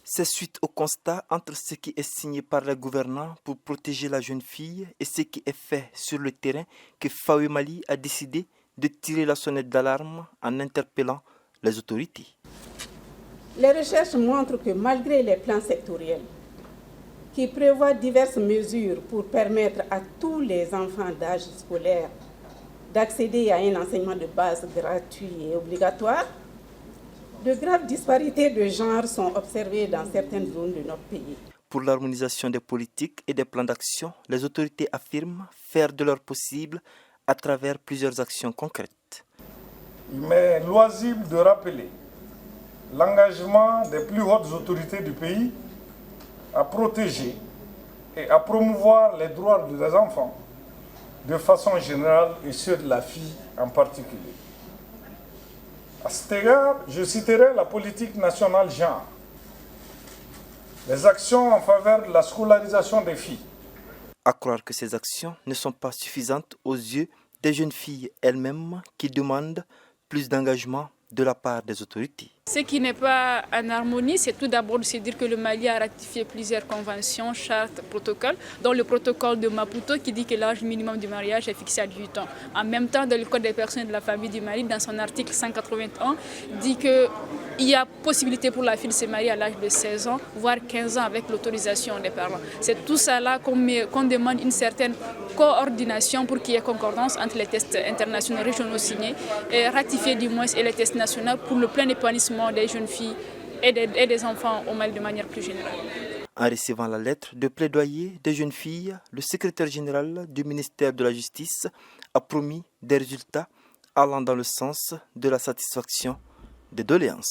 C'est suite au constat entre ce qui est signé par les gouvernants pour protéger la jeune fille et ce qui est fait sur le terrain que Fawe Mali a décidé de tirer la sonnette d'alarme en interpellant les autorités. Les recherches montrent que malgré les plans sectoriels qui prévoient diverses mesures pour permettre à tous les enfants d'âge scolaire d'accéder à un enseignement de base gratuit et obligatoire, de graves disparités de genre sont observées dans certaines zones de notre pays. Pour l'harmonisation des politiques et des plans d'action, les autorités affirment faire de leur possible à travers plusieurs actions concrètes. Il m'est loisible de rappeler l'engagement des plus hautes autorités du pays à protéger et à promouvoir les droits des enfants de façon générale et ceux de la fille en particulier. À cet égard, je citerai la politique nationale genre, les actions en faveur de la scolarisation des filles. À croire que ces actions ne sont pas suffisantes aux yeux des jeunes filles elles-mêmes qui demandent plus d'engagement de la part des autorités. Ce qui n'est pas en harmonie, c'est tout d'abord de se dire que le Mali a ratifié plusieurs conventions, chartes, protocoles, dont le protocole de Maputo qui dit que l'âge minimum du mariage est fixé à 18 ans. En même temps, dans le Code des personnes et de la famille du Mali, dans son article 181, dit qu'il y a possibilité pour la fille de se marier à l'âge de 16 ans, voire 15 ans avec l'autorisation des parents. C'est tout ça là qu'on demande une certaine coordination pour qu'il y ait concordance entre les tests internationaux régionaux signés et ratifiés du moins et les tests nationaux pour le plein épanouissement des jeunes filles et des enfants au Mali de manière plus générale. En recevant la lettre de plaidoyer des jeunes filles, le secrétaire général du ministère de la Justice a promis des résultats allant dans le sens de la satisfaction des doléances.